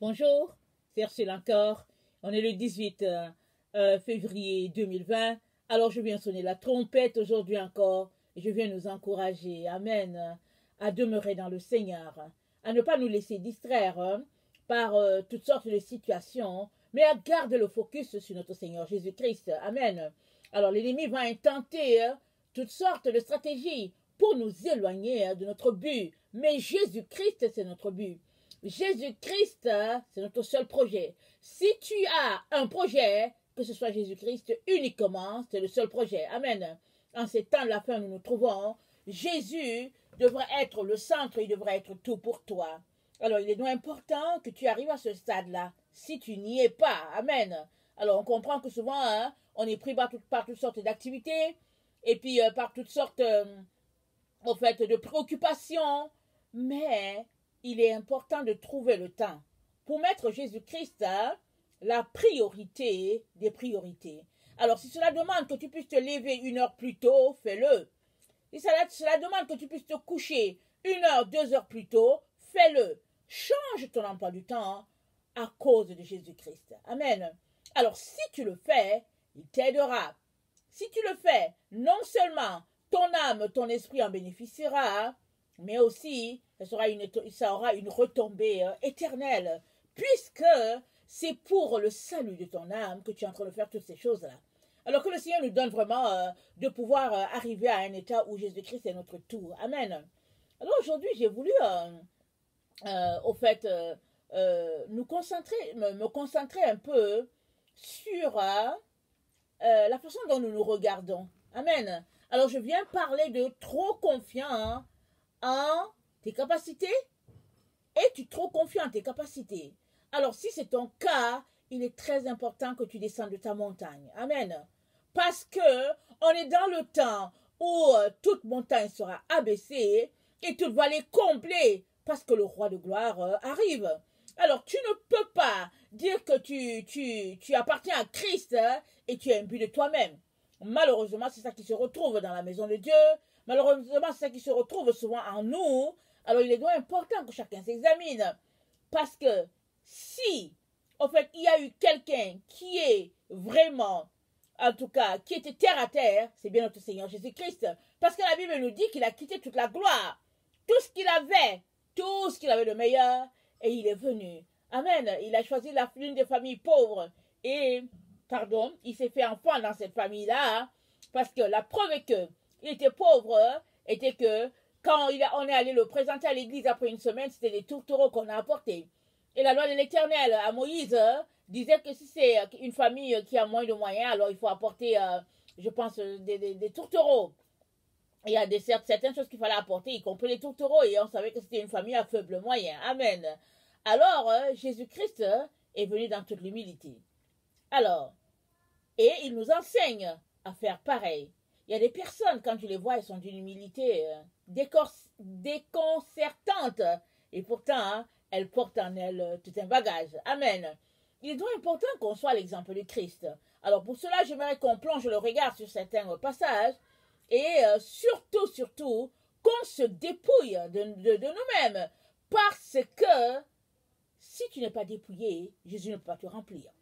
Bonjour, c'est Ursule encore. On est le 18 février 2020. Alors je viens sonner la trompette aujourd'hui encore et je viens nous encourager, amen, à demeurer dans le Seigneur, à ne pas nous laisser distraire par toutes sortes de situations, mais à garder le focus sur notre Seigneur Jésus-Christ, amen. Alors l'ennemi va intenter toutes sortes de stratégies pour nous éloigner de notre but, mais Jésus-Christ c'est notre but. Jésus-Christ, c'est notre seul projet. Si tu as un projet, que ce soit Jésus-Christ uniquement, c'est le seul projet. Amen. En ces temps de la fin, nous nous trouvons. Jésus devrait être le centre, il devrait être tout pour toi. Alors, il est donc important que tu arrives à ce stade-là, si tu n'y es pas. Amen. Alors, on comprend que souvent, on est pris par toutes sortes d'activités, et puis par toutes sortes, de préoccupations, mais il est important de trouver le temps pour mettre Jésus-Christ la priorité des priorités. Alors, si cela demande que tu puisses te lever 1 heure plus tôt, fais-le. Si cela demande que tu puisses te coucher 1 heure, 2 heures plus tôt, fais-le. Change ton emploi du temps à cause de Jésus-Christ. Amen. Alors, si tu le fais, il t'aidera. Si tu le fais, non seulement ton âme, ton esprit en bénéficiera, mais aussi ça aura une retombée éternelle, puisque c'est pour le salut de ton âme que tu es en train de faire toutes ces choses-là. Alors que le Seigneur nous donne vraiment de pouvoir arriver à un état où Jésus-Christ est notre tout. Amen. Alors aujourd'hui, j'ai voulu, me concentrer un peu sur la façon dont nous nous regardons. Amen. Alors je viens parler de trop confiant en tes capacités. Es-tu trop confiant en tes capacités? Alors, si c'est ton cas, il est très important que tu descendes de ta montagne. Amen. Parce que on est dans le temps où toute montagne sera abaissée et toute vallée comblée parce que le roi de gloire arrive. Alors, tu ne peux pas dire que tu appartiens à Christ et tu es imbu de toi-même. Malheureusement, c'est ça qui se retrouve dans la maison de Dieu. Malheureusement, c'est ça qui se retrouve souvent en nous. Alors, il est donc important que chacun s'examine. Parce que si, en fait, il y a eu quelqu'un qui est vraiment, en tout cas, qui était terre à terre, c'est bien notre Seigneur Jésus-Christ. Parce que la Bible nous dit qu'il a quitté toute la gloire, tout ce qu'il avait de meilleur, et il est venu. Amen. Il a choisi l'une des familles pauvres. Et, il s'est fait enfant dans cette famille-là, parce que la preuve est que il était pauvre, était que quand on est allé le présenter à l'église après une semaine, c'était des tourtereaux qu'on a apportés. Et la loi de l'Éternel à Moïse disait que si c'est une famille qui a moins de moyens, alors il faut apporter, je pense, des tourtereaux. Il y a certaines choses qu'il fallait apporter, y compris les tourtereaux, et on savait que c'était une famille à faible moyen. Amen. Alors, Jésus-Christ est venu dans toute l'humilité. Alors, et il nous enseigne à faire pareil. Il y a des personnes, quand tu les vois, elles sont d'une humilité déconcertante. Et pourtant, elles portent en elles tout un bagage. Amen. Il est donc important qu'on soit l'exemple de Christ. Alors pour cela, j'aimerais qu'on plonge le regard sur certains passages et surtout, qu'on se dépouille de nous-mêmes. Parce que si tu n'es pas dépouillé, Jésus ne peut pas te remplir.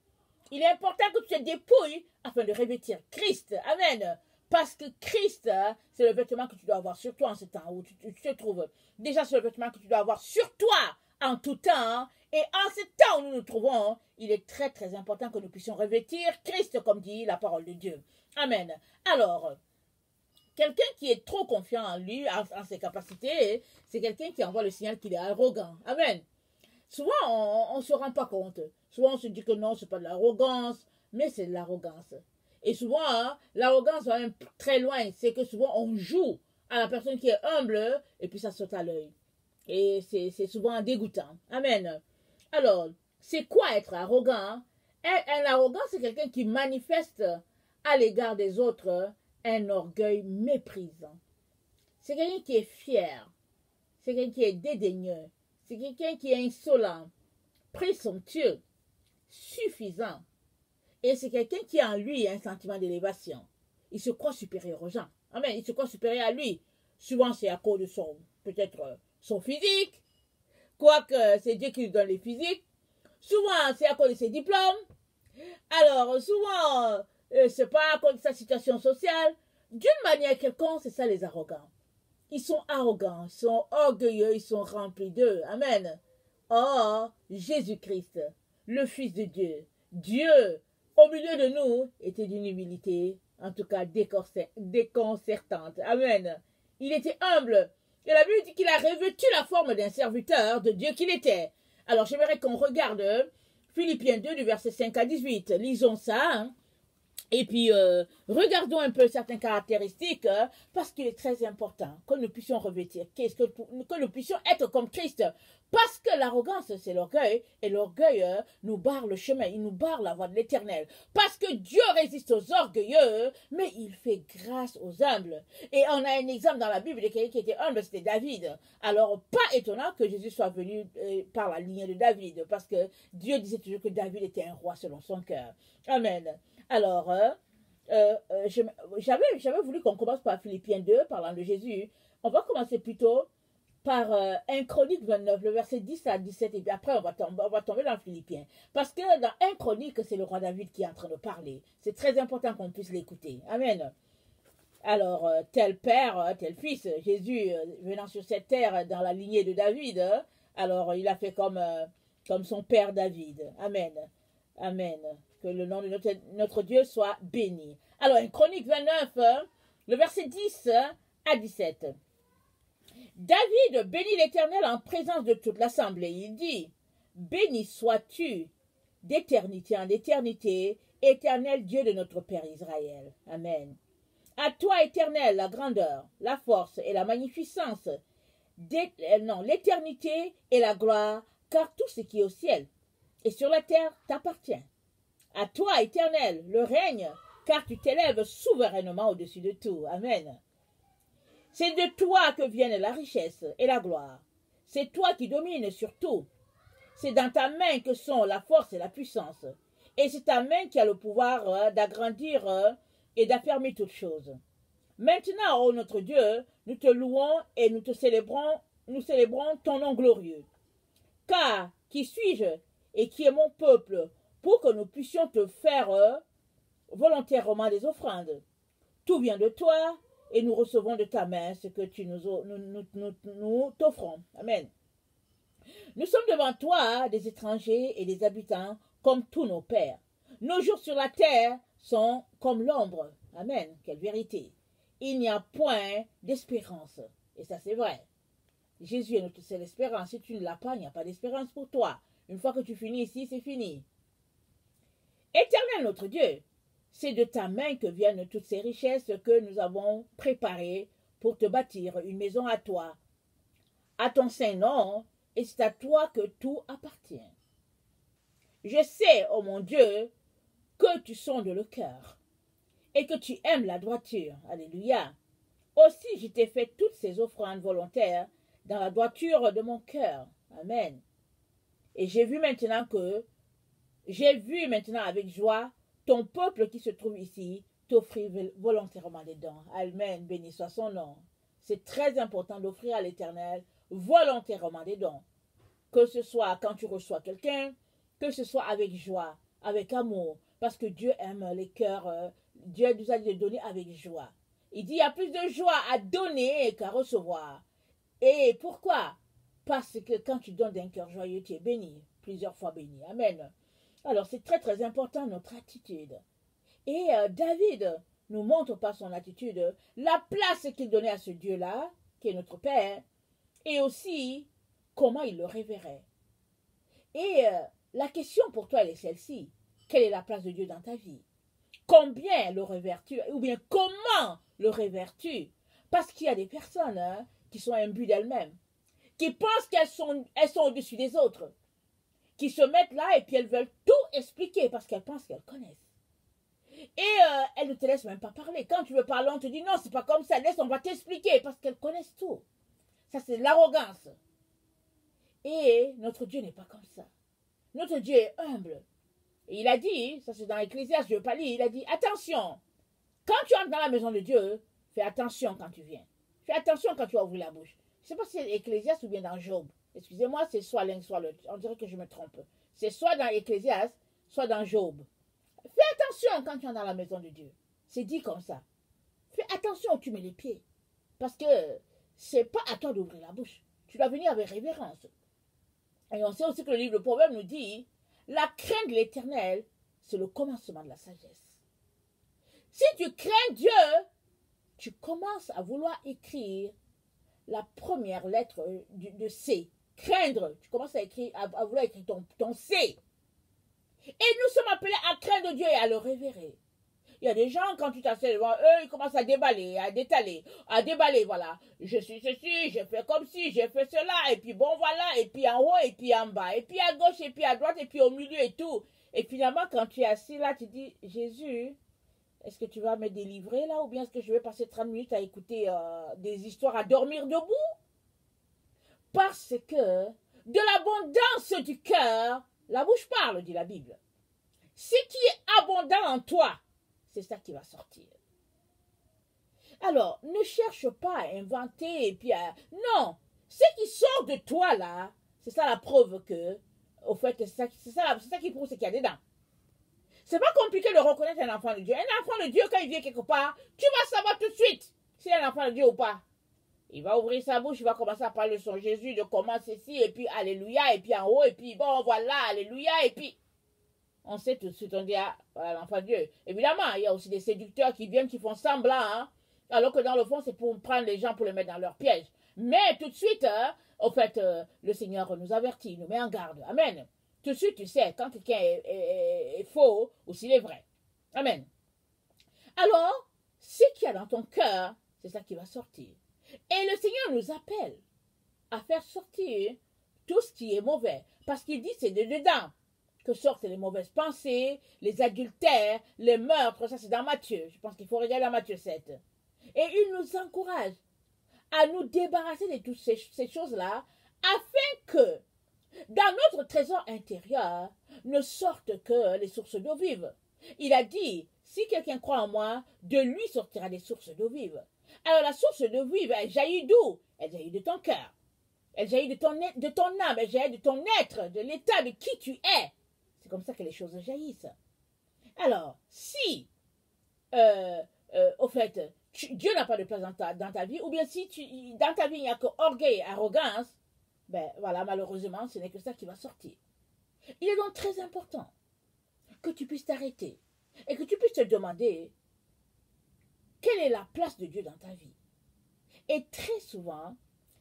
Il est important que tu te dépouilles afin de revêtir Christ. Amen. Parce que Christ, c'est le vêtement que tu dois avoir sur toi en ce temps où tu te trouves. Déjà, c'est le vêtement que tu dois avoir sur toi en tout temps. Et en ce temps où nous nous trouvons, il est très très important que nous puissions revêtir Christ, comme dit la parole de Dieu. Amen. Alors, quelqu'un qui est trop confiant en lui, en ses capacités, c'est quelqu'un qui envoie le signal qu'il est arrogant. Amen. Souvent, on ne se rend pas compte. Souvent, on se dit que non, ce n'est pas de l'arrogance, mais c'est de l'arrogance. Et souvent, l'arrogance va même très loin. C'est que souvent, on joue à la personne qui est humble et puis ça saute à l'œil. Et c'est souvent dégoûtant. Amen. Alors, c'est quoi être arrogant? Un arrogant, c'est quelqu'un qui manifeste à l'égard des autres un orgueil méprisant. C'est quelqu'un qui est fier. C'est quelqu'un qui est dédaigneux. C'est quelqu'un qui est insolent, présomptueux, suffisant. Et c'est quelqu'un qui a en lui un sentiment d'élévation. Il se croit supérieur aux gens. Amen. Il se croit supérieur à lui. Souvent, c'est à cause de peut-être son physique. Quoique, c'est Dieu qui lui donne les physiques. Souvent, c'est à cause de ses diplômes. Alors, souvent, c'est pas à cause de sa situation sociale. D'une manière quelconque, c'est ça les arrogants. Ils sont arrogants, ils sont orgueilleux, ils sont remplis d'eux. Amen. Or, Jésus-Christ, le Fils de Dieu, Dieu, au milieu de nous, était d'une humilité, en tout cas déconcertante. Amen. Il était humble. Et la Bible dit qu'il a revêtu la forme d'un serviteur de Dieu qu'il était. Alors, j'aimerais qu'on regarde Philippiens 2, du verset 5 à 18. Lisons ça. Hein. Et puis, regardons un peu certaines caractéristiques, parce qu'il est très important que nous puissions revêtir, que nous puissions être comme Christ. Parce que l'arrogance, c'est l'orgueil, et l'orgueil nous barre le chemin, il nous barre la voie de l'éternel. Parce que Dieu résiste aux orgueilleux, mais il fait grâce aux humbles. Et on a un exemple dans la Bible de quelqu'un qui était humble, c'était David. Alors, pas étonnant que Jésus soit venu par la lignée de David, parce que Dieu disait toujours que David était un roi selon son cœur. Amen. Alors, j'avais voulu qu'on commence par Philippiens 2, parlant de Jésus. On va commencer plutôt par 1 Chronique 29, le verset 10 à 17, et puis après on va tomber dans Philippiens. Parce que dans 1 Chronique, c'est le roi David qui est en train de parler. C'est très important qu'on puisse l'écouter. Amen. Alors, tel père, tel fils, Jésus venant sur cette terre dans la lignée de David, alors il a fait comme son père David. Amen. Amen. Que le nom de notre Dieu soit béni. Alors, une Chronique 29, le verset 10 à 17. David bénit l'Éternel en présence de toute l'assemblée. Il dit, béni sois-tu d'éternité en éternité, Éternel Dieu de notre Père Israël. Amen. À toi, Éternel, la grandeur, la force et la magnificence, l'éternité et la gloire, car tout ce qui est au ciel et sur la terre t'appartient. À toi, Éternel, le règne, car tu t'élèves souverainement au-dessus de tout. Amen. C'est de toi que viennent la richesse et la gloire. C'est toi qui domines sur tout. C'est dans ta main que sont la force et la puissance. Et c'est ta main qui a le pouvoir d'agrandir et d'affermir toutes choses. Maintenant, ô notre Dieu, nous te louons et nous célébrons ton nom glorieux. Car qui suis-je et qui est mon peuple pour que nous puissions te faire volontairement des offrandes? Tout vient de toi et nous recevons de ta main ce que tu nous t'offrons. Amen. Nous sommes devant toi des étrangers et des habitants comme tous nos pères. Nos jours sur la terre sont comme l'ombre. Amen. Quelle vérité. Il n'y a point d'espérance. Et ça, c'est vrai. Jésus est notre seule espérance. Si tu ne l'as pas, il n'y a pas d'espérance pour toi. Une fois que tu finis ici, c'est fini. Éternel notre Dieu, c'est de ta main que viennent toutes ces richesses que nous avons préparées pour te bâtir une maison à toi, à ton saint nom, et c'est à toi que tout appartient. Je sais, ô mon Dieu, que tu sondes le cœur et que tu aimes la droiture. Alléluia. Aussi, je t'ai fait toutes ces offrandes volontaires dans la droiture de mon cœur. Amen. Et j'ai vu maintenant avec joie ton peuple qui se trouve ici t'offrir volontairement des dons. Amen. Béni soit son nom. C'est très important d'offrir à l'Éternel volontairement des dons. Que ce soit quand tu reçois quelqu'un, que ce soit avec joie, avec amour, parce que Dieu aime les cœurs. Dieu nous a dit de donner avec joie. Il dit il y a plus de joie à donner qu'à recevoir. Et pourquoi? Parce que quand tu donnes d'un cœur joyeux, tu es béni, plusieurs fois béni. Amen. Alors c'est très très important notre attitude. Et David nous montre par son attitude la place qu'il donnait à ce Dieu-là, qui est notre Père, et aussi comment il le révérait. Et la question pour toi, elle est celle-ci. Quelle est la place de Dieu dans ta vie? Combien le révères-tu? Ou bien comment le révères-tu? Parce qu'il y a des personnes qui sont imbues d'elles-mêmes, qui pensent qu'elles sont au-dessus des autres, qui se mettent là et puis elles veulent tout expliquer parce qu'elles pensent qu'elles connaissent. Et elles ne te laissent même pas parler. Quand tu veux parler, on te dit non, c'est pas comme ça, laisse, on va t'expliquer parce qu'elles connaissent tout. Ça, c'est l'arrogance. Et notre Dieu n'est pas comme ça. Notre Dieu est humble. Et il a dit, ça c'est dans Ecclésiaste, je ne veux pas lire, il a dit, attention, quand tu entres dans la maison de Dieu, fais attention quand tu viens. Fais attention quand tu vas ouvrir la bouche. Je ne sais pas si c'est Ecclésiaste ou bien dans Job. Excusez-moi, c'est soit l'un, soit l'autre. On dirait que je me trompe. C'est soit dans Ecclésiaste, soit dans Job. Fais attention quand tu es dans la maison de Dieu. C'est dit comme ça. Fais attention où tu mets les pieds. Parce que c'est pas à toi d'ouvrir la bouche. Tu dois venir avec révérence. Et on sait aussi que le livre de Proverbes nous dit, la crainte de l'Éternel, c'est le commencement de la sagesse. Si tu crains Dieu, tu commences à vouloir écrire la première lettre de C. Craindre, tu commences à vouloir écrire ton C. Et nous sommes appelés à craindre Dieu et à le révérer. Il y a des gens, quand tu t'assieds devant eux, ils commencent à déballer, à détaler, à déballer, voilà. Je suis ceci, j'ai fait comme ci, j'ai fait cela, et puis bon, voilà, et puis en haut, et puis en bas, et puis à gauche, et puis à droite, et puis au milieu et tout. Et finalement, quand tu es assis là, tu dis, Jésus, est-ce que tu vas me délivrer là, ou bien est-ce que je vais passer 30 minutes à écouter des histoires, à dormir debout? Parce que de l'abondance du cœur, la bouche parle, dit la Bible. Ce qui est abondant en toi, c'est ça qui va sortir. Alors, ne cherche pas à inventer et puis à... Non, ce qui sort de toi là, c'est ça la preuve que, au fait, c'est ça qui prouve ce qu'il y a dedans. C'est pas compliqué de reconnaître un enfant de Dieu. Un enfant de Dieu, quand il vient quelque part, tu vas savoir tout de suite s'il est un enfant de Dieu ou pas. Il va ouvrir sa bouche, il va commencer à parler de son Jésus, de comment ceci, et puis alléluia, et puis en haut, et puis bon, voilà, alléluia, et puis... On sait tout de suite, on dit, ah, voilà, l'enfant de Dieu. Évidemment, il y a aussi des séducteurs qui viennent, qui font semblant, hein, alors que dans le fond, c'est pour prendre les gens, pour les mettre dans leur piège. Mais tout de suite, au fait, le Seigneur nous avertit, nous met en garde. Amen. Tout de suite, tu sais, quand quelqu'un est faux ou s'il est vrai. Amen. Alors, ce qu'il y a dans ton cœur, c'est ça qui va sortir. Et le Seigneur nous appelle à faire sortir tout ce qui est mauvais. Parce qu'il dit, c'est de dedans que sortent les mauvaises pensées, les adultères, les meurtres. Ça, c'est dans Matthieu. Je pense qu'il faut regarder dans Matthieu 7. Et il nous encourage à nous débarrasser de toutes ces choses-là, afin que dans notre trésor intérieur ne sortent que les sources d'eau vive. Il a dit, si quelqu'un croit en moi, de lui sortira des sources d'eau vive. Alors la source d'eau vive, elle jaillit d'où? Elle jaillit de ton cœur. Elle jaillit de ton âme, elle jaillit de ton être, de l'état de qui tu es. C'est comme ça que les choses jaillissent. Alors, si, au fait, Dieu n'a pas de place dans ta vie, ou bien si dans ta vie il n'y a que orgueil et arrogance, ben voilà, malheureusement, ce n'est que ça qui va sortir. Il est donc très important que tu puisses t'arrêter et que tu puisses te demander quelle est la place de Dieu dans ta vie. Et très souvent,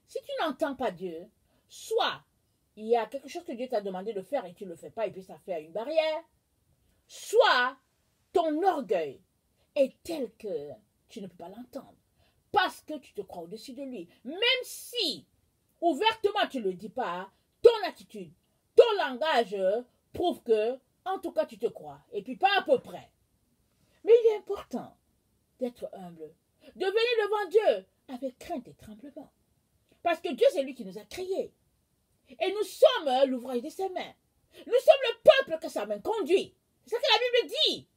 si tu n'entends pas Dieu, soit il y a quelque chose que Dieu t'a demandé de faire et tu ne le fais pas et puis ça fait une barrière, soit ton orgueil est tel que tu ne peux pas l'entendre parce que tu te crois au-dessus de lui. Même si ouvertement tu ne le dis pas, ton attitude, ton langage prouve que, en tout cas, tu te crois. Et puis pas à peu près. Mais il est important d'être humble, de venir devant Dieu avec crainte et tremblement. Parce que Dieu, c'est lui qui nous a créés. Et nous sommes l'ouvrage de ses mains. Nous sommes le peuple que sa main conduit. C'est ça que la Bible dit.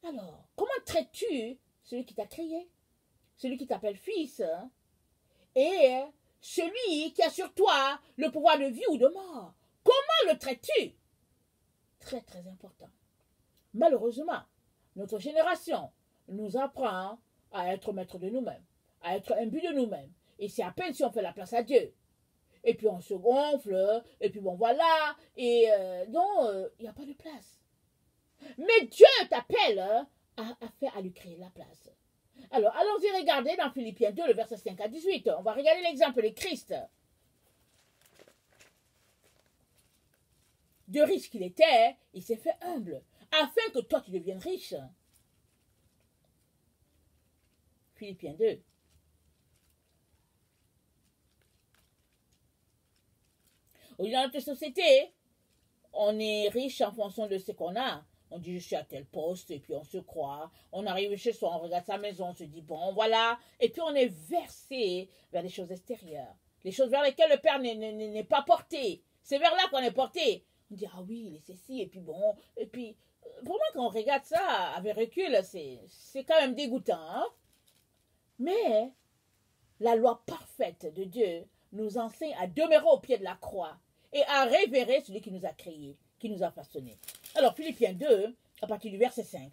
Alors, comment traites-tu celui qui t'a créé? Celui qui t'appelle fils, hein? Et celui qui a sur toi le pouvoir de vie ou de mort. Comment le traites-tu? Très, très important. Malheureusement, notre génération nous apprend à être maître de nous-mêmes, à être imbu de nous-mêmes. Et c'est à peine si on fait la place à Dieu. Et puis on se gonfle, et puis bon voilà, et non, il n'y a pas de place. Mais Dieu t'appelle à lui créer la place. Alors, allons-y regarder dans Philippiens 2, le verset 5 à 18. On va regarder l'exemple de Christ. De riche qu'il était, il s'est fait humble, afin que toi tu deviennes riche. Philippiens 2. Dans notre société, on est riche en fonction de ce qu'on a. On dit, je suis à tel poste, et puis on se croit. On arrive chez soi, on regarde sa maison, on se dit, bon, voilà. Et puis on est versé vers les choses extérieures. Les choses vers lesquelles le Père n'est pas porté. C'est vers là qu'on est porté. On dit, ah oui, il est ceci, et puis bon. Et puis, vraiment, quand on regarde ça avec recul, c'est quand même dégoûtant. Hein? Mais la loi parfaite de Dieu nous enseigne à demeurer au pied de la croix et à révérer celui qui nous a créés, qui nous a façonnés. Alors, Philippiens 2, à partir du verset 5.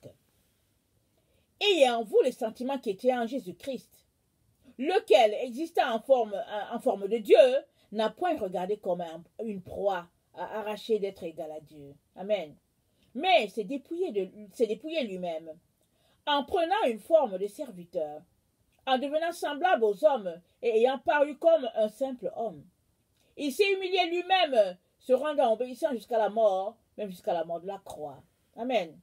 Ayez en vous les sentiments qui étaient en Jésus-Christ, lequel, existant en forme de Dieu, n'a point regardé comme une proie à arracher d'être égal à Dieu. Amen. Mais s'est dépouillé lui-même, en prenant une forme de serviteur, en devenant semblable aux hommes et ayant paru comme un simple homme. Il s'est humilié lui-même, se rendant obéissant jusqu'à la mort, même jusqu'à la mort de la croix. Amen.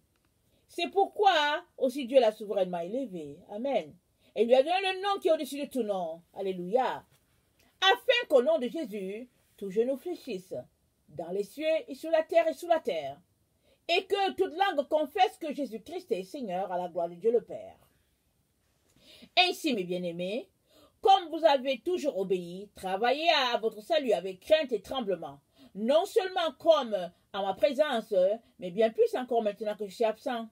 C'est pourquoi aussi Dieu l'a souverainement élevé. Amen. Et il lui a donné le nom qui est au-dessus de tout nom. Alléluia. Afin qu'au nom de Jésus, tout genou fléchisse, dans les cieux et sur la terre et sous la terre, et que toute langue confesse que Jésus-Christ est Seigneur à la gloire de Dieu le Père. Ainsi, mes bien-aimés, comme vous avez toujours obéi, travaillez à votre salut avec crainte et tremblement, non seulement comme en ma présence, mais bien plus encore maintenant que je suis absent.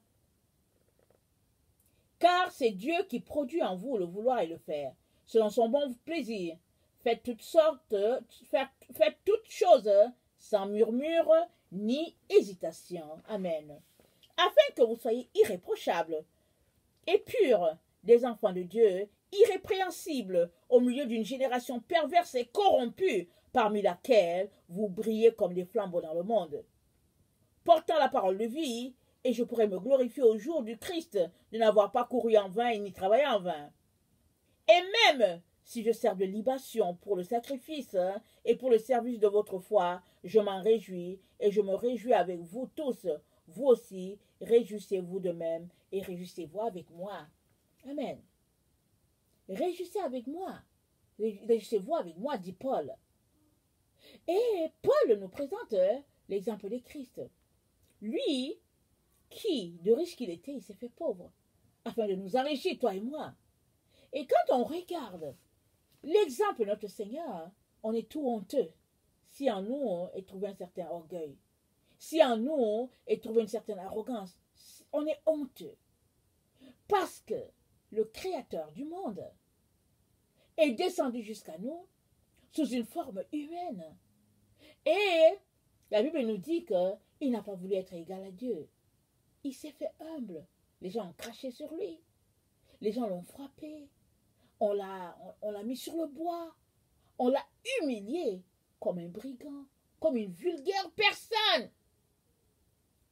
Car c'est Dieu qui produit en vous le vouloir et le faire, selon son bon plaisir. Faites toutes choses sans murmure ni hésitation. Amen. Afin que vous soyez irréprochables et purs, des enfants de Dieu, irrépréhensibles au milieu d'une génération perverse et corrompue, parmi laquelle vous brillez comme des flambeaux dans le monde. Portant la parole de vie, et je pourrai me glorifier au jour du Christ de n'avoir pas couru en vain et ni travaillé en vain. Et même si je sers de libation pour le sacrifice et pour le service de votre foi, je m'en réjouis et je me réjouis avec vous tous. Vous aussi, réjouissez-vous de même et réjouissez-vous avec moi. Amen. Réjouissez avec moi. Réjouissez-vous avec moi, dit Paul. Et Paul nous présente l'exemple de Christ. Lui, qui, de riche qu'il était, il s'est fait pauvre, afin de nous enrichir, toi et moi. Et quand on regarde l'exemple de notre Seigneur, on est tout honteux si en nous est trouvé un certain orgueil, si en nous est trouvé une certaine arrogance. On est honteux. Parce que le Créateur du monde est descendu jusqu'à nous sous une forme humaine. Et la Bible nous dit qu'il n'a pas voulu être égal à Dieu. Il s'est fait humble. Les gens ont craché sur lui. Les gens l'ont frappé. On l'a mis sur le bois. On l'a humilié comme un brigand, comme une vulgaire personne.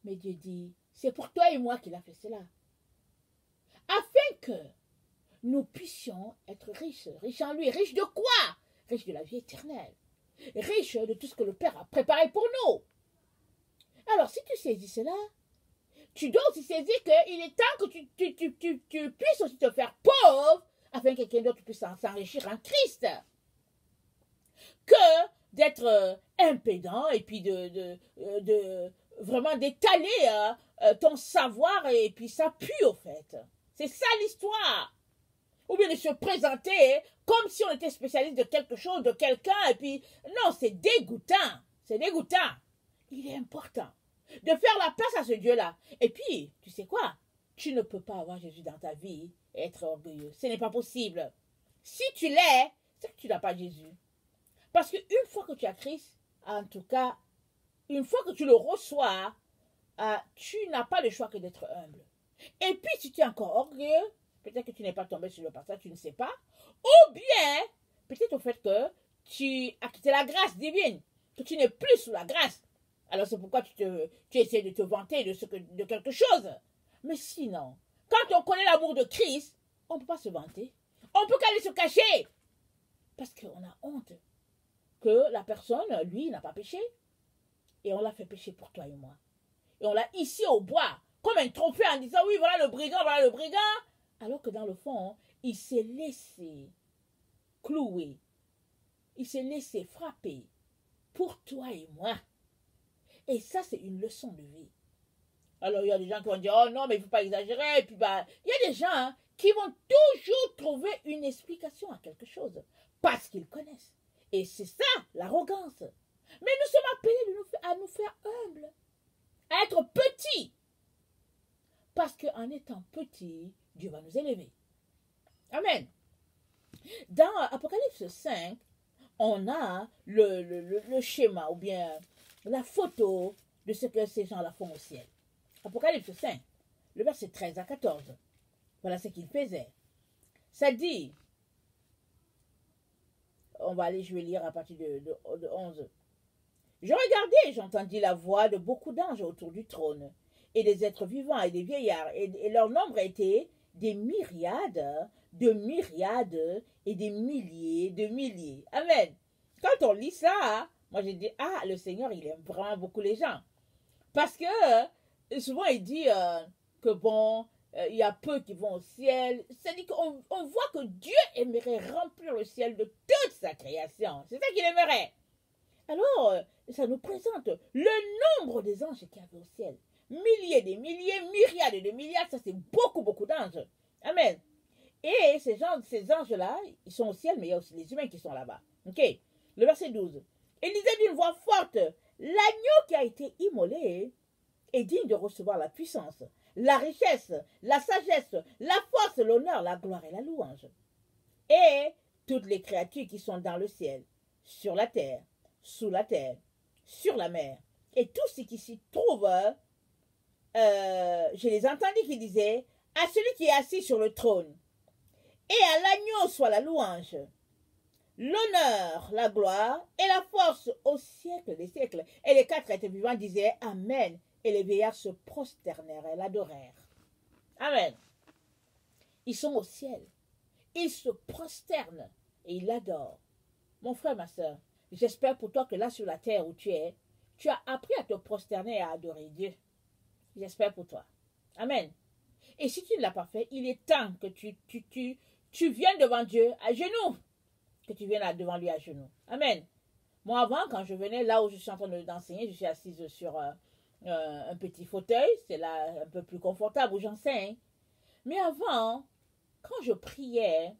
Mais Dieu dit, c'est pour toi et moi qu'il a fait cela. Afin que nous puissions être riches. Riches en lui. Riches de quoi? Riches de la vie éternelle. Riches de tout ce que le Père a préparé pour nous. Alors, si tu saisis cela, tu dois aussi saisir qu'il est temps que tu puisses aussi te faire pauvre afin que quelqu'un d'autre puisse s'enrichir en Christ. Que d'être impédant et puis de vraiment d'étaler ton savoir et puis ça pue au fait. C'est ça l'histoire. Ou bien de se présenter comme si on était spécialiste de quelque chose, de quelqu'un et puis non, c'est dégoûtant. C'est dégoûtant. Il est important de faire la place à ce Dieu-là. Et puis, tu sais quoi? Tu ne peux pas avoir Jésus dans ta vie et être orgueilleux. Ce n'est pas possible. Si tu l'es, c'est que tu n'as pas Jésus. Parce qu'une fois que tu as Christ, en tout cas, une fois que tu le reçois, tu n'as pas le choix que d'être humble. Et puis, si tu es encore orgueilleux, peut-être que tu n'es pas tombé sur le passage, tu ne sais pas. Ou bien, peut-être au fait que tu as quitté la grâce divine, que tu n'es plus sous la grâce. Alors c'est pourquoi tu essaies de te vanter de quelque chose. Mais sinon, quand on connaît l'amour de Christ, on ne peut pas se vanter. On peut qu'aller se cacher. Parce qu'on a honte que la personne, lui, n'a pas péché. Et on l'a fait pécher pour toi et moi. Et on l'a hissé au bois, comme un trophée en disant, oui, voilà le brigand, voilà le brigand. Alors que dans le fond, il s'est laissé clouer. Il s'est laissé frapper pour toi et moi. Et ça, c'est une leçon de vie. Alors, il y a des gens qui vont dire, oh non, mais il ne faut pas exagérer. Et puis, il y a des gens qui vont toujours trouver une explication à quelque chose. Parce qu'ils connaissent. Et c'est ça, l'arrogance. Mais nous sommes appelés à nous faire humbles. À être petits. Parce qu'en étant petits, Dieu va nous élever. Amen. Dans Apocalypse 5, on a le schéma ou bien la photo de ce que ces gens-là font au ciel. Apocalypse 5, le verset 13 à 14. Voilà ce qu'ils faisaient. Ça dit, je vais lire à partir de 11. Je regardais et j'entendis la voix de beaucoup d'anges autour du trône, et des êtres vivants et des vieillards, et leur nombre était des myriades, de myriades et des milliers de milliers. Amen. Quand on lit ça, moi j'ai dit, ah, le Seigneur, il aime vraiment beaucoup les gens. Parce que souvent il dit que bon, il y a peu qui vont au ciel. C'est-à-dire qu'on voit que Dieu aimerait remplir le ciel de toute sa création. C'est ça qu'il aimerait. Alors, ça nous présente le nombre des anges qu'il y avait au ciel. Milliers des milliers, myriades de milliards, ça c'est beaucoup, beaucoup d'anges. Amen. Et ces anges-là, ils sont au ciel, mais il y a aussi les humains qui sont là-bas. Ok. Le verset 12. Il disait d'une voix forte, l'agneau qui a été immolé est digne de recevoir la puissance, la richesse, la sagesse, la force, l'honneur, la gloire et la louange. Et toutes les créatures qui sont dans le ciel, sur la terre, sous la terre, sur la mer, et tout ce qui s'y trouve, je les entendis qui disaient, à celui qui est assis sur le trône, et à l'agneau soit la louange, l'honneur, la gloire et la force au siècle des siècles. Et les quatre êtres vivants disaient Amen. Et les vieillards se prosternèrent et l'adorèrent. Amen. Ils sont au ciel. Ils se prosternent et ils l'adorent. Mon frère, ma soeur, j'espère pour toi que là sur la terre où tu es, tu as appris à te prosterner et à adorer Dieu. J'espère pour toi. Amen. Et si tu ne l'as pas fait, il est temps que tu viennes devant Dieu à genoux. Que tu viennes devant lui à genoux. Amen. Moi, avant, quand je venais là où je suis en train d'enseigner, je suis assise sur un petit fauteuil. C'est là un peu plus confortable où j'enseigne. Mais avant, quand je priais,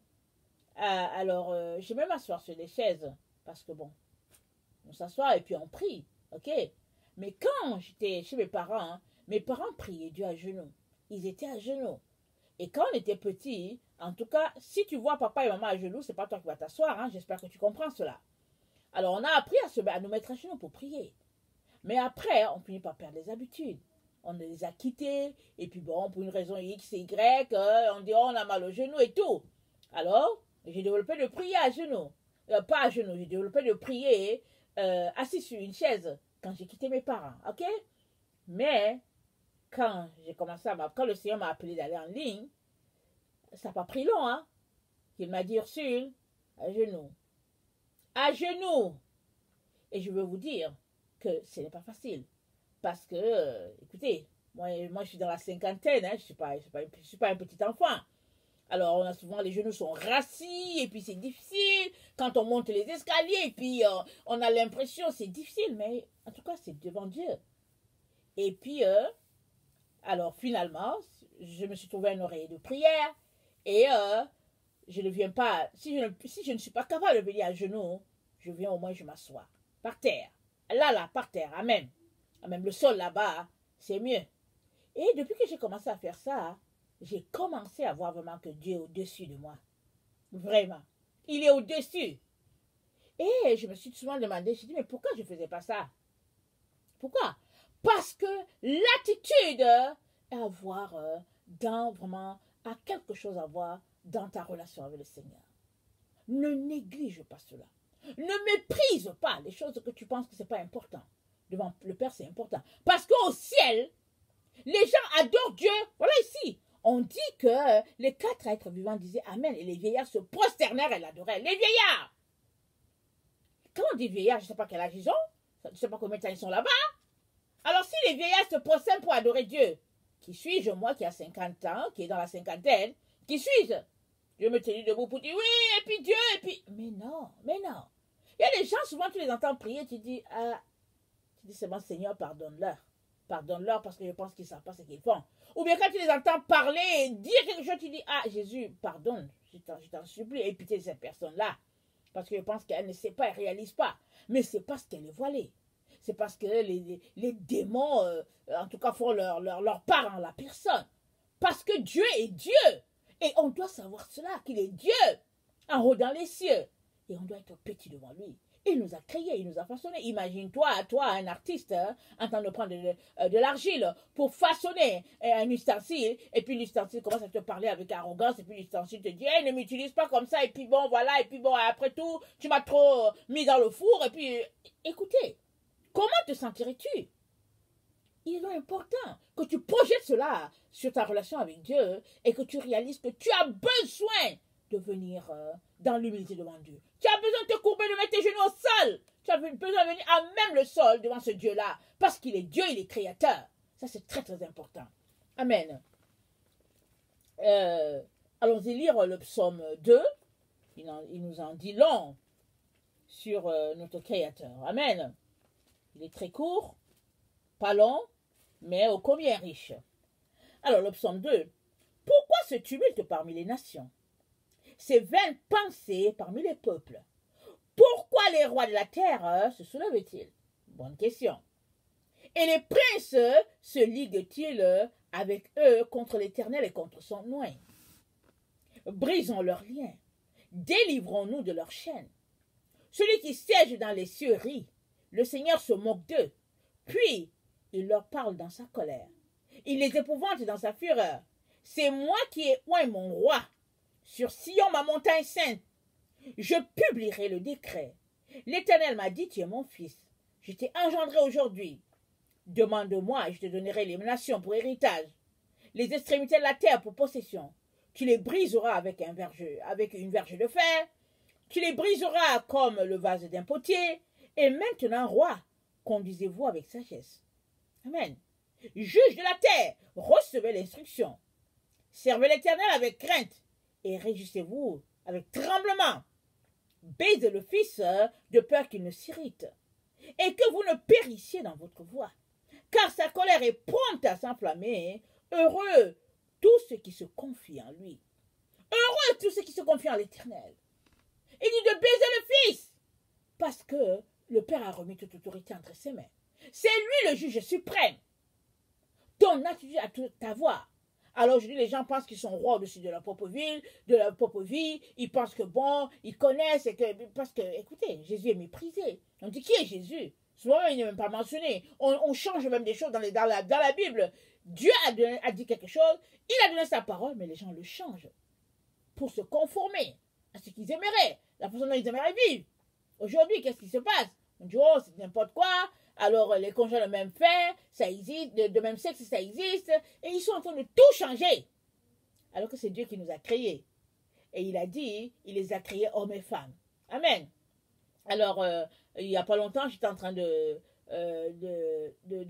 je vais m'asseoir sur des chaises. Parce que bon, on s'assoit et puis on prie. Ok? Mais quand j'étais chez mes parents priaient Dieu à genoux. Ils étaient à genoux. Et quand on était petit, en tout cas, si tu vois papa et maman à genoux, c'est pas toi qui vas t'asseoir. Hein, j'espère que tu comprends cela. Alors, on a appris à nous mettre à genoux pour prier. Mais après, on finit par perdre les habitudes. On les a quittés. Et puis bon, pour une raison X et Y, on dit, oh, on a mal au genou et tout. Alors, j'ai développé de prier à genoux. Pas à genoux, j'ai développé de prier assis sur une chaise quand j'ai quitté mes parents. Ok? Mais quand le Seigneur m'a appelé d'aller en ligne, ça n'a pas pris long, hein. Il m'a dit, Ursule, à genoux. À genoux. Et je veux vous dire que ce n'est pas facile. Parce que, écoutez, moi je suis dans la cinquantaine, hein, je ne suis pas un petit enfant. Alors, on a souvent, les genoux sont rassis, et puis c'est difficile. Quand on monte les escaliers, et puis on a l'impression, c'est difficile, mais en tout cas, c'est devant Dieu. Et puis, alors finalement, je me suis trouvé un oreiller de prière, et je ne viens pas, si je ne suis pas capable de venir à genoux, je viens au moins, je m'assois, par terre. Là, par terre, amen. Même le sol là-bas, c'est mieux. Et depuis que j'ai commencé à faire ça, j'ai commencé à voir vraiment que Dieu est au-dessus de moi. Vraiment. Il est au-dessus. Et je me suis souvent demandé, je dis, mais pourquoi je ne faisais pas ça? Pourquoi? Parce que l'attitude est à voir a quelque chose à voir dans ta relation avec le Seigneur. Ne néglige pas cela. Ne méprise pas les choses que tu penses que ce n'est pas important. Devant le Père, c'est important. Parce qu'au ciel, les gens adorent Dieu. Voilà ici. On dit que les quatre êtres vivants disaient Amen. Et les vieillards se prosternèrent et l'adoraient. Les vieillards. Quand on dit vieillards, je ne sais pas quel âge ils ont. Je ne sais pas combien de temps ils sont là-bas. Alors si les vieillards se prosternent pour adorer Dieu, qui suis-je, moi qui a 50 ans, qui est dans la cinquantaine, qui suis-je? Je me tenais debout pour dire oui, et puis Dieu, et puis... Mais non. Il y a des gens, souvent tu les entends prier, tu dis c'est mon Seigneur, pardonne-leur. Pardonne-leur parce que je pense qu'ils ne savent pas ce qu'ils font. Ou bien quand tu les entends parler et dire quelque chose, tu dis Jésus, pardonne, je t'en supplie, et pitié de cette personne-là. Parce que je pense qu'elle ne sait pas, elle ne réalise pas. Mais c'est parce qu'elle est voilée. C'est parce que les démons, en tout cas, font leur part en la personne. Parce que Dieu est Dieu. Et on doit savoir cela, qu'il est Dieu, en haut dans les cieux. Et on doit être petit devant lui. Il nous a créés, il nous a façonnés. Imagine-toi, toi, un artiste, en train de prendre de l'argile pour façonner un ustensile, et puis l'ustensile commence à te parler avec arrogance, et puis l'ustensile te dit, hey, ne m'utilise pas comme ça, et puis bon, voilà, et puis bon, après tout, tu m'as trop mis dans le four, et puis, écoutez, comment te sentirais-tu? Il est important que tu projettes cela sur ta relation avec Dieu, et que tu réalises que tu as besoin de venir dans l'humilité devant Dieu. Tu as besoin de te courber, de mettre tes genoux au sol. Tu as besoin de venir à même le sol devant ce Dieu-là. Parce qu'il est Dieu, il est créateur. Ça, c'est très, très important. Amen. Allons-y lire le psaume 2. Il nous en dit long sur notre créateur. Amen. Il est très court, pas long, mais ô combien riche. Alors, le psaume 2. Pourquoi ce tumulte parmi les nations? Ces vaines pensées parmi les peuples. Pourquoi les rois de la terre se soulèvent-ils? Bonne question. Et les princes se liguent-ils avec eux contre l'Éternel et contre son nom? Brisons leurs liens. Délivrons-nous de leurs chaînes. Celui qui siège dans les cieux rit. Le Seigneur se moque d'eux. Puis, il leur parle dans sa colère. Il les épouvante dans sa fureur. C'est moi qui ai oint mon roi. Sur Sion, ma montagne sainte, je publierai le décret. L'Éternel m'a dit, tu es mon fils. Je t'ai engendré aujourd'hui. Demande-moi et je te donnerai les nations pour héritage, les extrémités de la terre pour possession. Tu les briseras avec une verge de fer. Tu les briseras comme le vase d'un potier. Et maintenant, roi, conduisez-vous avec sagesse. Amen. Juge de la terre, recevez l'instruction. Servez l'Éternel avec crainte. Et réjouissez-vous avec tremblement. Baisez le Fils de peur qu'il ne s'irrite, et que vous ne périssiez dans votre voie, car sa colère est prompte à s'enflammer. Heureux tous ceux qui se confient en lui. Heureux tous ceux qui se confient en l'Éternel. Il dit de baiser le Fils, parce que le Père a remis toute autorité entre ses mains. C'est lui le juge suprême. Ton attitude à ta voix. Alors je dis, les gens pensent qu'ils sont rois au-dessus de leur propre ville, de leur propre vie. Ils pensent que bon, ils connaissent, parce que, écoutez, Jésus est méprisé. On dit, qui est Jésus? Souvent, il n'est même pas mentionné. On change même des choses dans la Bible. Dieu a dit quelque chose, il a donné sa parole, mais les gens le changent pour se conformer à ce qu'ils aimeraient, la façon dont ils aimeraient vivre. Aujourd'hui, qu'est-ce qui se passe? On dit, oh, c'est n'importe quoi. Alors, les conjoints de même fait, ça existe, de même sexe, ça existe. Et ils sont en train de tout changer. Alors que c'est Dieu qui nous a créés. Et il a dit, il les a créés hommes et femmes. Amen. Alors, il n'y a pas longtemps, j'étais en train de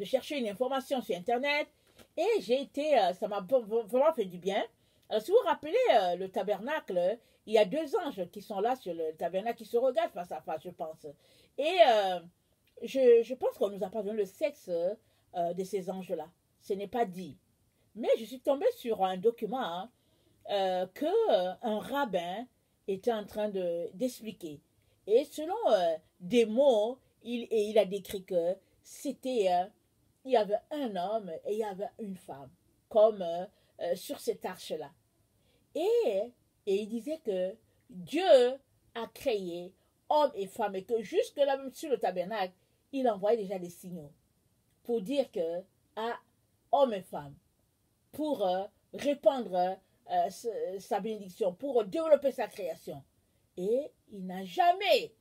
chercher une information sur Internet. Et j'ai été, ça m'a vraiment fait du bien. Alors, si vous vous rappelez le tabernacle, il y a deux anges qui sont là sur le tabernacle, qui se regardent face à face, je pense. Et je pense qu'on nous a pas donné le sexe de ces anges-là. Ce n'est pas dit. Mais je suis tombée sur un document qu'un rabbin était en train d'expliquer. Et selon des mots, il a décrit que c'était, il y avait un homme et il y avait une femme, comme sur cette arche-là. Et il disait que Dieu a créé hommes et femmes et que jusque là, même sur le tabernacle, il envoyait déjà des signaux pour dire que à hommes et femmes, pour répandre sa bénédiction, pour développer sa création. Et il n'a jamais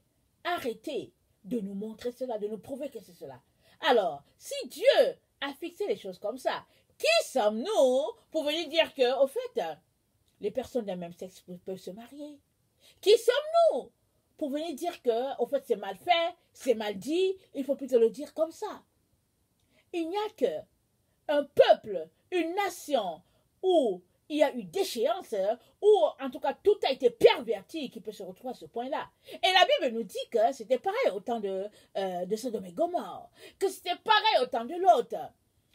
arrêté de nous montrer cela, de nous prouver que c'est cela. Alors, si Dieu a fixé les choses comme ça, qui sommes-nous pour venir dire que, au fait, les personnes d'un même sexe peuvent se marier? Qui sommes-nous pour venir dire que, au fait, c'est mal fait, c'est mal dit, il faut plutôt le dire comme ça? Il n'y a qu'un peuple, une nation où il y a eu déchéance, où en tout cas tout a été perverti qui peut se retrouver à ce point-là. Et la Bible nous dit que c'était pareil au temps de Sodome et Gomorrhe, que c'était pareil au temps de Lot.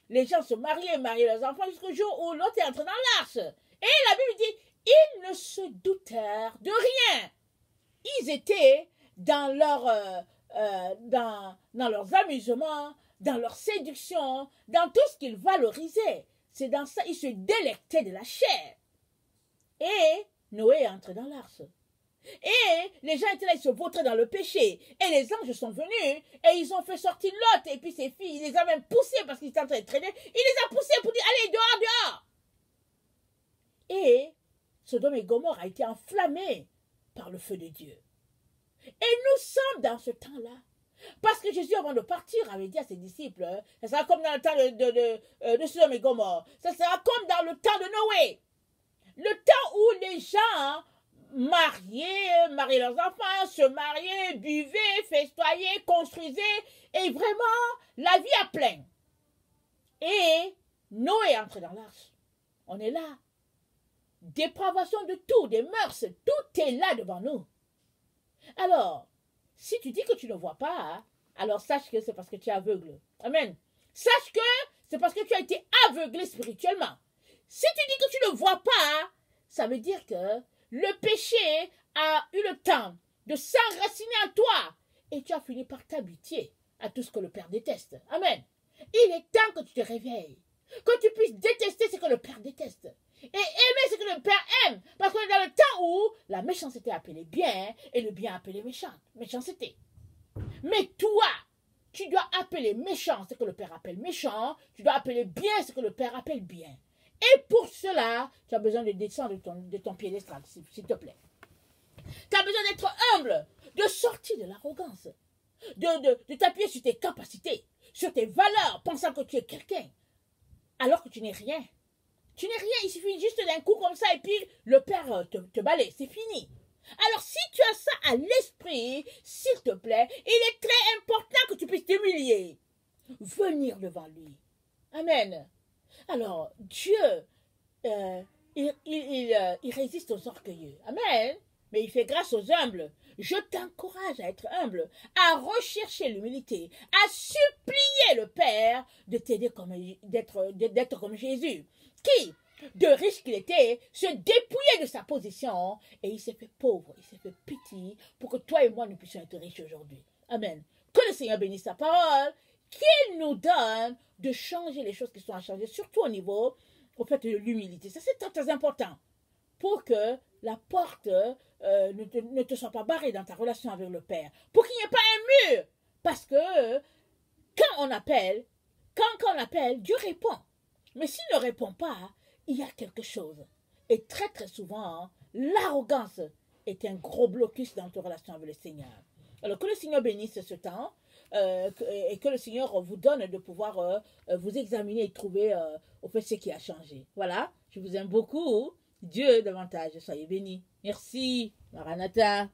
Les gens se mariaient leurs enfants jusqu'au jour où Lot est entré dans l'arche. Et la Bible dit, ils ne se doutèrent de rien. Ils étaient dans leurs amusements, dans leur séduction, dans tout ce qu'ils valorisaient. C'est dans ça, ils se délectaient de la chair. Et Noé est entré dans l'arche. Et les gens étaient là, ils se vautraient dans le péché. Et les anges sont venus et ils ont fait sortir Lot et puis ses filles. Il les a même poussés parce qu'ils étaient en train de traîner. Il les a poussés pour dire, allez, dehors, dehors. Et Sodome et Gomorrhe a été enflammé par le feu de Dieu. Et nous sommes dans ce temps-là. Parce que Jésus, avant de partir, avait dit à ses disciples, ça sera comme dans le temps de Sodome et Gomorrhe. Ça sera comme dans le temps de Noé. Le temps où les gens mariaient leurs enfants, se mariaient, buvaient, festoyaient, construisaient, et vraiment, la vie à plein. Et Noé est entré dans l'arche. On est là. Dépravation de tout, des mœurs, tout est là devant nous. Alors, si tu dis que tu ne vois pas, hein, alors sache que c'est parce que tu es aveugle. Amen. Sache que c'est parce que tu as été aveuglé spirituellement. Si tu dis que tu ne vois pas, ça veut dire que le péché a eu le temps de s'enraciner en toi et tu as fini par t'habituer à tout ce que le Père déteste. Amen. Il est temps que tu te réveilles, que tu puisses détester ce que le Père déteste et aimer ce que le Père aime. Parce qu'on est dans le temps où la méchanceté est appelée bien et le bien appelé méchanceté. Mais toi, tu dois appeler méchant ce que le Père appelle méchant, tu dois appeler bien ce que le Père appelle bien. Et pour cela, tu as besoin de descendre de ton piédestal, s'il te plaît. Tu as besoin d'être humble, de sortir de l'arrogance, de t'appuyer sur tes capacités, sur tes valeurs, pensant que tu es quelqu'un, alors que tu n'es rien. Tu n'es rien, il suffit juste d'un coup comme ça et puis le Père te balaye, c'est fini. Alors si tu as ça à l'esprit, s'il te plaît, il est très important que tu puisses t'humilier, venir devant lui. Amen. Alors, Dieu, il résiste aux orgueilleux. Amen. Mais il fait grâce aux humbles. Je t'encourage à être humble, à rechercher l'humilité, à supplier le Père de t'aider d'être comme Jésus, qui, de riche qu'il était, se dépouillait de sa position et il s'est fait pauvre, il s'est fait petit pour que toi et moi nous puissions être riches aujourd'hui. Amen. Que le Seigneur bénisse sa parole, qu'il nous donne de changer les choses qui sont à changer, surtout au niveau de l'humilité. Ça, c'est très, très important pour que la porte ne te soit pas barrée dans ta relation avec le Père, pour qu'il n'y ait pas un mur. Parce que quand on appelle, Dieu répond. Mais s'il ne répond pas, il y a quelque chose. Et très, très souvent, l'arrogance est un gros blocus dans ta relation avec le Seigneur. Alors que le Seigneur bénisse ce temps et que le Seigneur vous donne de pouvoir vous examiner et trouver au fait ce qui a changé. Voilà, je vous aime beaucoup. Dieu davantage, soyez bénis. Merci, Maranatha.